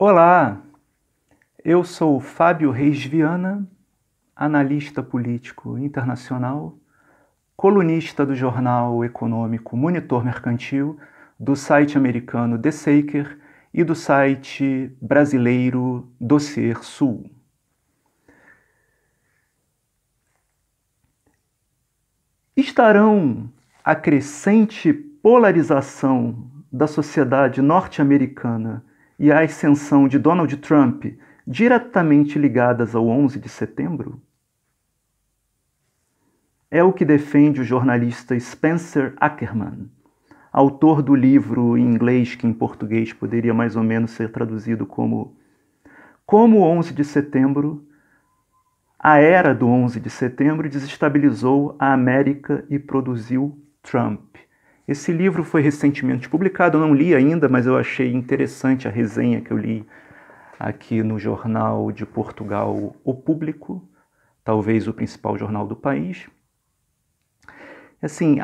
Olá, eu sou Fábio Reis Viana, analista político internacional, colunista do jornal econômico Monitor Mercantil, do site americano The Saker e do site brasileiro Dossier Sul. Estarão a crescente polarização da sociedade norte-americana e a ascensão de Donald Trump diretamente ligadas ao 11 de setembro? É o que defende o jornalista Spencer Ackerman, autor do livro em inglês que em português poderia mais ou menos ser traduzido como o 11 de setembro, a era do 11 de setembro desestabilizou a América e produziu Trump. Esse livro foi recentemente publicado, eu não li ainda, mas eu achei interessante a resenha que eu li aqui no jornal de Portugal, O Público, talvez o principal jornal do país. Assim,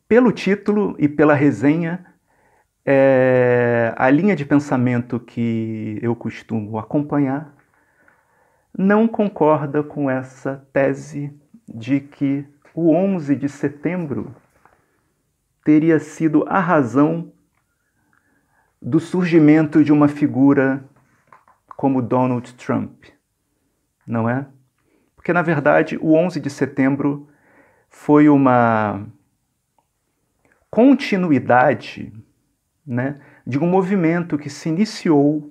pelo título e pela resenha, a linha de pensamento que eu costumo acompanhar não concorda com essa tese de que o 11 de setembro teria sido a razão do surgimento de uma figura como Donald Trump, não é? Porque, na verdade, o 11 de setembro foi uma continuidade, né, de um movimento que se iniciou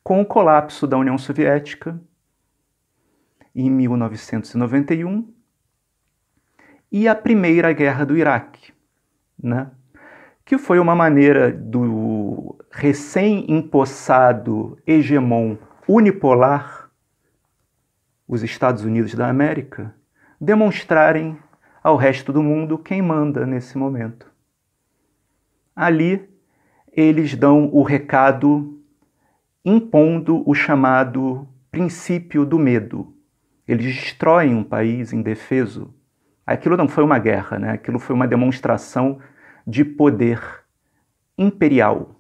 com o colapso da União Soviética em 1991 e a Primeira Guerra do Iraque, né? Que foi uma maneira do recém-empossado hegemon unipolar, os Estados Unidos da América, demonstrarem ao resto do mundo quem manda nesse momento. Ali, eles dão o recado impondo o chamado princípio do medo. Eles destroem um país indefeso. Aquilo não foi uma guerra, né? Aquilo foi uma demonstração de poder imperial,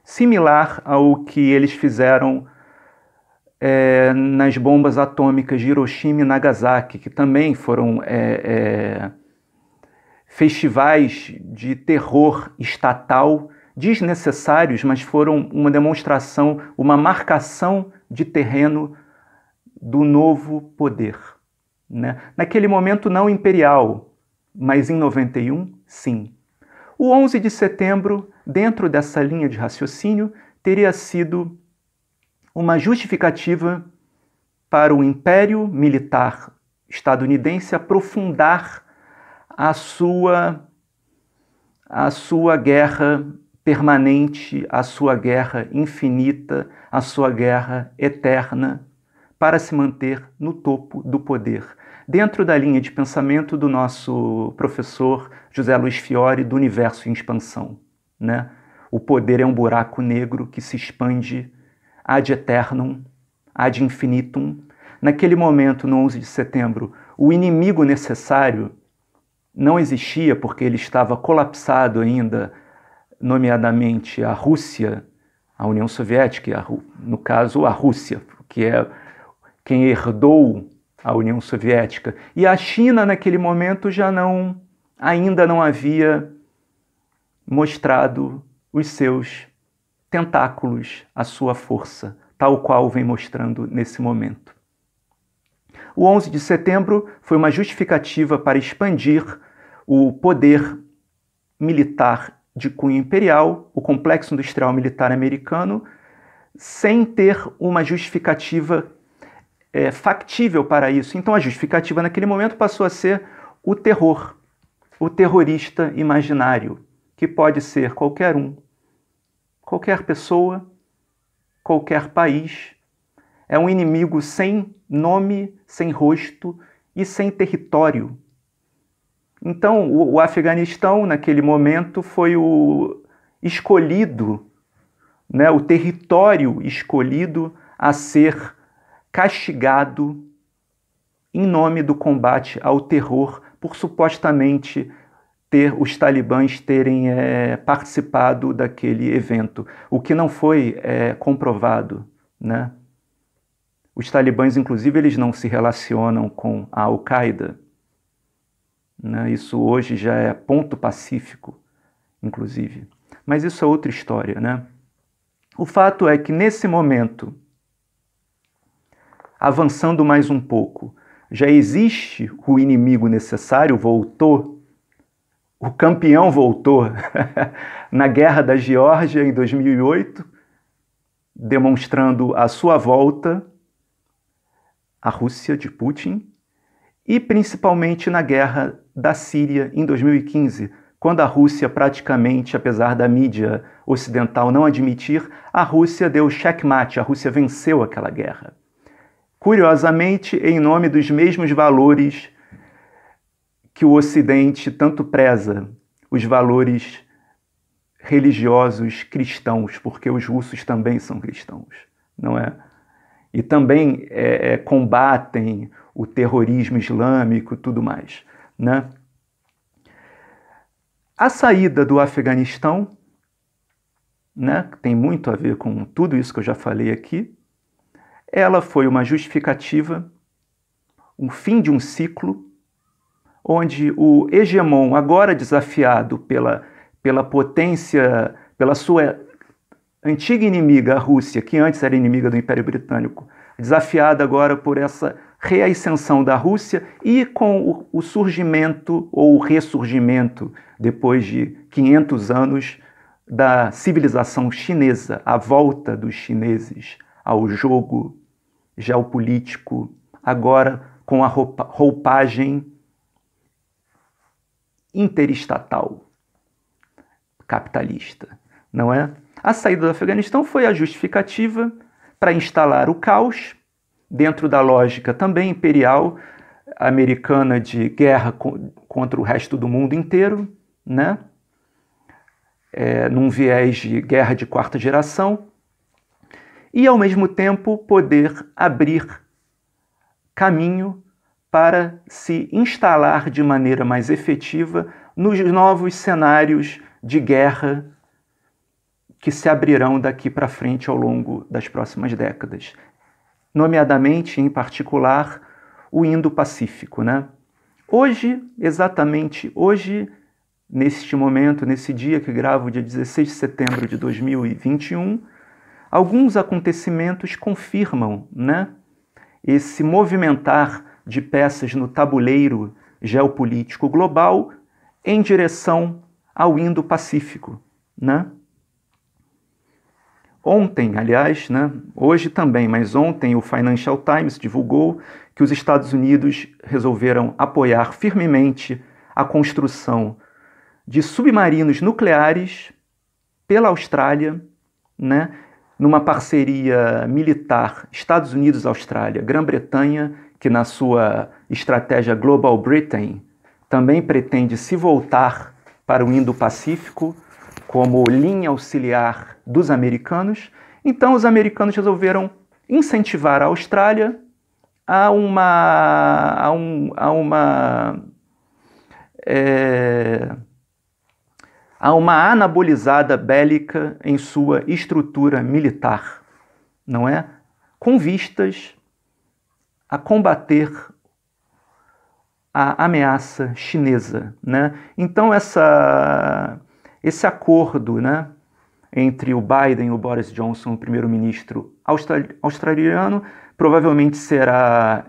similar ao que eles fizeram nas bombas atômicas de Hiroshima e Nagasaki, que também foram festivais de terror estatal desnecessários, mas foram uma demonstração, uma marcação de terreno do novo poder, né? Naquele momento não imperial, mas em 91, sim. O 11 de setembro, dentro dessa linha de raciocínio, teria sido uma justificativa para o império militar estadunidense aprofundar a sua guerra permanente, a sua guerra infinita, a sua guerra eterna, para se manter no topo do poder, dentro da linha de pensamento do nosso professor José Luiz Fiore, do Universo em Expansão, né? O poder é um buraco negro que se expande ad eternum, ad infinitum. Naquele momento, no 11 de setembro, o inimigo necessário não existia porque ele estava colapsado ainda, nomeadamente a Rússia, a União Soviética, no caso a Rússia, que é quem herdou a União Soviética. E a China, naquele momento, ainda não havia mostrado os seus tentáculos, a sua força, tal qual vem mostrando nesse momento. O 11 de setembro foi uma justificativa para expandir o poder militar de cunho imperial, o complexo industrial militar americano, sem ter uma justificativa factível para isso. Então a justificativa naquele momento passou a ser o terror, o terrorista imaginário, que pode ser qualquer um, qualquer pessoa, qualquer país. É um inimigo sem nome, sem rosto e sem território. Então o Afeganistão naquele momento foi o escolhido, né, o território escolhido a ser castigado em nome do combate ao terror por supostamente os talibãs terem participado daquele evento, o que não foi comprovado, né? Os talibãs, inclusive, eles não se relacionam com a Al-Qaeda, né? Isso hoje já é ponto pacífico, inclusive. Mas isso é outra história, né? O fato é que, nesse momento, avançando mais um pouco, já existe o inimigo necessário, voltou, o campeão voltou na Guerra da Geórgia em 2008, demonstrando a sua volta à Rússia de Putin, e principalmente na Guerra da Síria em 2015, quando a Rússia praticamente, apesar da mídia ocidental não admitir, a Rússia deu checkmate, a Rússia venceu aquela guerra. Curiosamente, em nome dos mesmos valores que o Ocidente tanto preza, os valores religiosos cristãos, porque os russos também são cristãos, não é? E também combatem o terrorismo islâmico e tudo mais, né? A saída do Afeganistão, né, tem muito a ver com tudo isso que eu já falei aqui, ela foi uma justificativa, um fim de um ciclo, onde o hegemon, agora desafiado pela potência, pela sua antiga inimiga, a Rússia, que antes era inimiga do Império Britânico, desafiada agora por essa reascensão da Rússia e com o surgimento ou o ressurgimento, depois de 500 anos, da civilização chinesa, a volta dos chineses ao jogo geopolítico, agora com a roupagem interestatal, capitalista, não é? A saída do Afeganistão foi a justificativa para instalar o caos dentro da lógica também imperial americana de guerra contra o resto do mundo inteiro, né? Num viés de guerra de quarta geração, e ao mesmo tempo poder abrir caminho para se instalar de maneira mais efetiva nos novos cenários de guerra que se abrirão daqui para frente ao longo das próximas décadas. Nomeadamente, em particular, o Indo-Pacífico, né? Hoje, exatamente hoje, neste momento, nesse dia que gravo, dia 16 de setembro de 2021, alguns acontecimentos confirmam, né, esse movimentar de peças no tabuleiro geopolítico global em direção ao Indo-Pacífico, né? Ontem, aliás, né, hoje também, mas ontem o Financial Times divulgou que os Estados Unidos resolveram apoiar firmemente a construção de submarinos nucleares pela Austrália, né, numa parceria militar Estados Unidos-Austrália, Grã-Bretanha, que na sua estratégia Global Britain também pretende se voltar para o Indo-Pacífico como linha auxiliar dos americanos. Então os americanos resolveram incentivar a Austrália a uma anabolizada bélica em sua estrutura militar, não é? Com vistas a combater a ameaça chinesa, né? Então esse acordo, né, entre o Biden e o Boris Johnson, o primeiro-ministro australiano, provavelmente será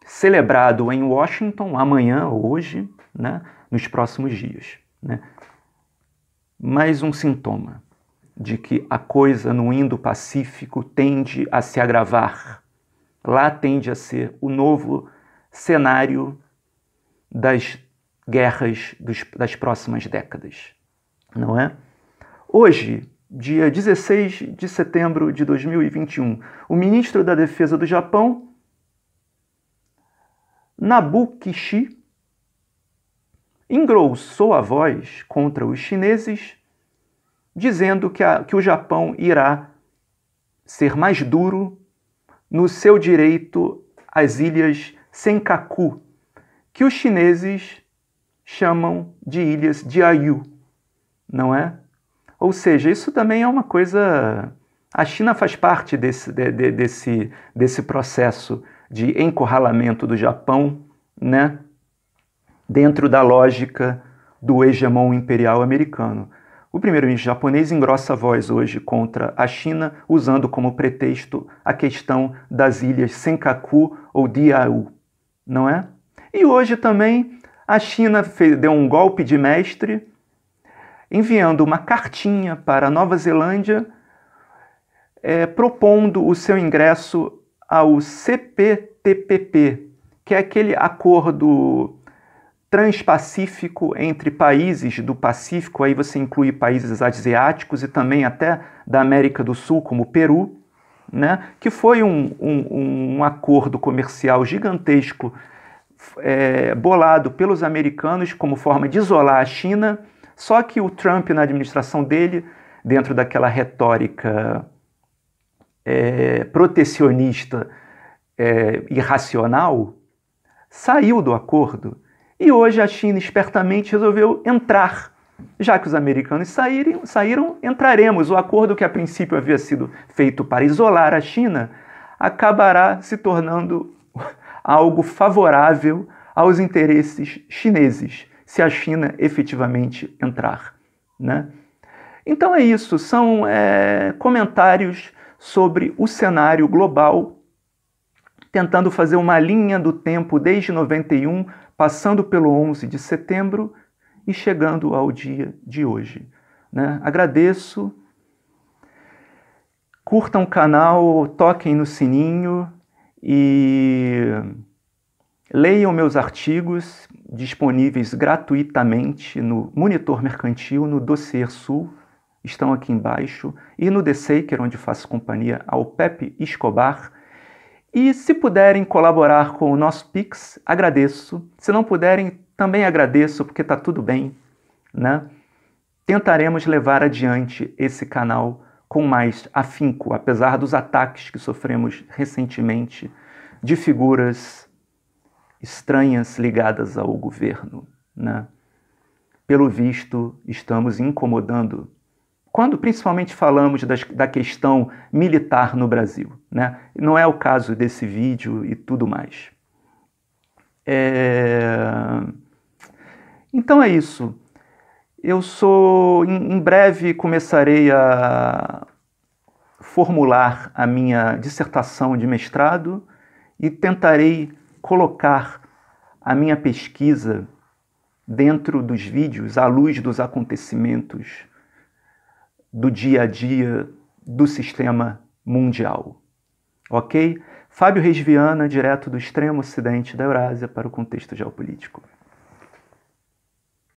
celebrado em Washington amanhã ou hoje, né, nos próximos dias, né? Mais um sintoma de que a coisa no Indo-Pacífico tende a se agravar. Lá tende a ser o novo cenário das guerras das próximas décadas, não é? Hoje, dia 16 de setembro de 2021, o ministro da Defesa do Japão, Nobuo Kishi, engrossou a voz contra os chineses, dizendo que o Japão irá ser mais duro no seu direito às ilhas Senkaku, que os chineses chamam de ilhas Diaoyu, não é? Ou seja, isso também é uma coisa... A China faz parte desse processo de encurralamento do Japão, né? Dentro da lógica do hegemon imperial americano. O primeiro-ministro japonês engrossa a voz hoje contra a China, usando como pretexto a questão das ilhas Senkaku ou Diaoyu, não é? E hoje também a China deu um golpe de mestre, enviando uma cartinha para a Nova Zelândia, propondo o seu ingresso ao CPTPP, que é aquele acordo transpacífico entre países do Pacífico, aí você inclui países asiáticos e também até da América do Sul, como o Peru, né? Que foi um acordo comercial gigantesco bolado pelos americanos como forma de isolar a China, só que o Trump, na administração dele, dentro daquela retórica protecionista irracional, saiu do acordo. E hoje a China espertamente resolveu entrar. Já que os americanos saíram, entraremos. O acordo que a princípio havia sido feito para isolar a China acabará se tornando algo favorável aos interesses chineses, se a China efetivamente entrar, né? Então é isso, são comentários sobre o cenário global, tentando fazer uma linha do tempo desde 91, passando pelo 11 de setembro e chegando ao dia de hoje, né? Agradeço, curtam o canal, toquem no sininho e leiam meus artigos disponíveis gratuitamente no Monitor Mercantil, no Dossiê Sul, estão aqui embaixo, e no The Saker, onde faço companhia ao Pepe Escobar. E se puderem colaborar com o nosso Pix, agradeço. Se não puderem, também agradeço, porque está tudo bem, né? Tentaremos levar adiante esse canal com mais afinco, apesar dos ataques que sofremos recentemente de figuras estranhas ligadas ao governo, né? Pelo visto, estamos incomodando quando principalmente falamos da questão militar no Brasil, né? Não é o caso desse vídeo e tudo mais. Então é isso. Em breve começarei a formular a minha dissertação de mestrado e tentarei colocar a minha pesquisa dentro dos vídeos, à luz dos acontecimentos do dia a dia do sistema mundial. Ok? Fábio Reis Viana, direto do extremo ocidente da Eurásia para o contexto geopolítico.